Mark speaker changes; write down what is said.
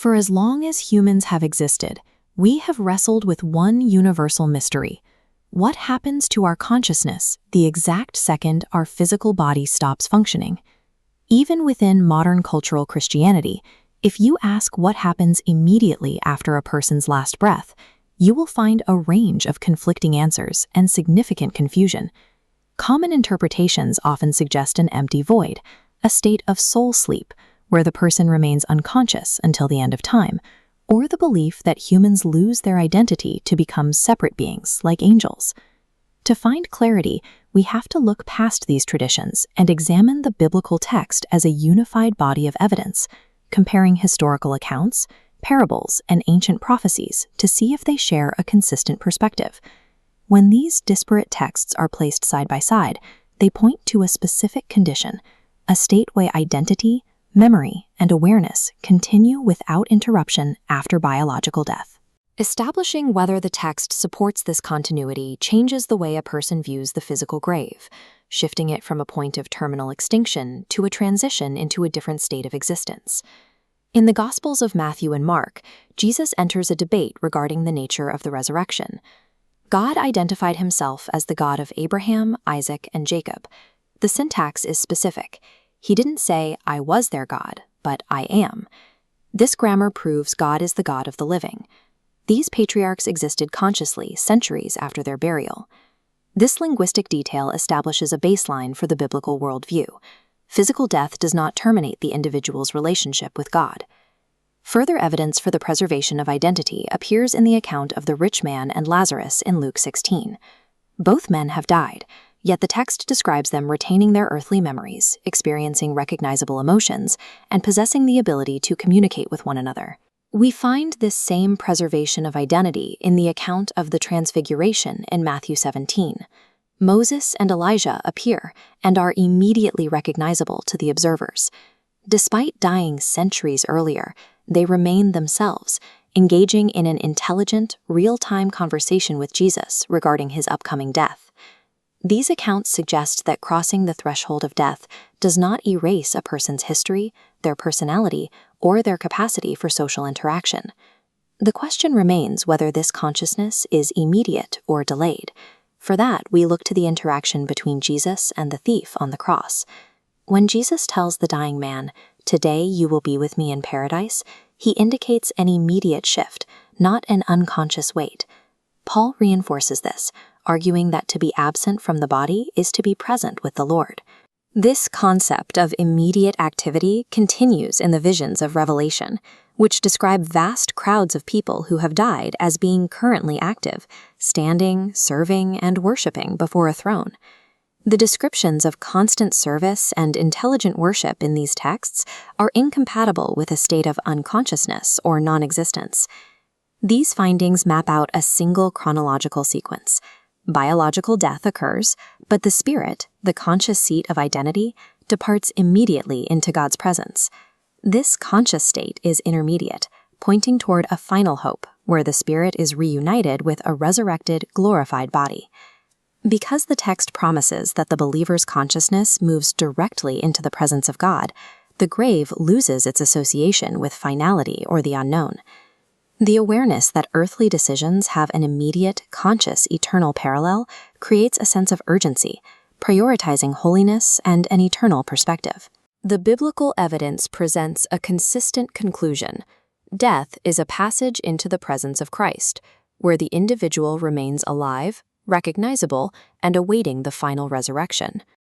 Speaker 1: For as long as humans have existed, we have wrestled with one universal mystery. What happens to our consciousness the exact second our physical body stops functioning? Even within modern cultural Christianity, if you ask what happens immediately after a person's last breath, you will find a range of conflicting answers and significant confusion. Common interpretations often suggest an empty void, a state of soul sleep, where the person remains unconscious until the end of time, or the belief that humans lose their identity to become separate beings like angels. To find clarity, we have to look past these traditions and examine the biblical text as a unified body of evidence, comparing historical accounts, parables, and ancient prophecies to see if they share a consistent perspective. When these disparate texts are placed side by side, they point to a specific condition, a state where identity, memory, and awareness continue without interruption after biological death. Establishing whether the text supports this continuity changes the way a person views the physical grave, shifting it from a point of terminal extinction to a transition into a different state of existence. In the Gospels of Matthew and Mark, Jesus enters a debate regarding the nature of the resurrection. God identified himself as the God of Abraham, Isaac, and Jacob. The syntax is specific. He didn't say, "I was their God," but "I am." This grammar proves God is the God of the living. These patriarchs existed consciously centuries after their burial. This linguistic detail establishes a baseline for the biblical worldview. Physical death does not terminate the individual's relationship with God. Further evidence for the preservation of identity appears in the account of the rich man and Lazarus in Luke 16. Both men have died, yet the text describes them retaining their earthly memories, experiencing recognizable emotions, and possessing the ability to communicate with one another. We find this same preservation of identity in the account of the Transfiguration in Matthew 17. Moses and Elijah appear and are immediately recognizable to the observers. Despite dying centuries earlier, they remain themselves, engaging in an intelligent, real-time conversation with Jesus regarding his upcoming death. These accounts suggest that crossing the threshold of death does not erase a person's history, their personality, or their capacity for social interaction. The question remains whether this consciousness is immediate or delayed. For that, we look to the interaction between Jesus and the thief on the cross. When Jesus tells the dying man, "Today you will be with me in paradise," he indicates an immediate shift, not an unconscious wait. Paul reinforces this, arguing that to be absent from the body is to be present with the Lord. This concept of immediate activity continues in the visions of Revelation, which describe vast crowds of people who have died as being currently active, standing, serving, and worshiping before a throne. The descriptions of constant service and intelligent worship in these texts are incompatible with a state of unconsciousness or non-existence. These findings map out a single chronological sequence. Biological death occurs, but the spirit, the conscious seat of identity, departs immediately into God's presence. This conscious state is intermediate, pointing toward a final hope, where the spirit is reunited with a resurrected, glorified body. Because the text promises that the believer's consciousness moves directly into the presence of God, the grave loses its association with finality or the unknown. The awareness that earthly decisions have an immediate, conscious, eternal parallel creates a sense of urgency, prioritizing holiness and an eternal perspective. The biblical evidence presents a consistent conclusion. Death is a passage into the presence of Christ, where the individual remains alive, recognizable, and awaiting the final resurrection.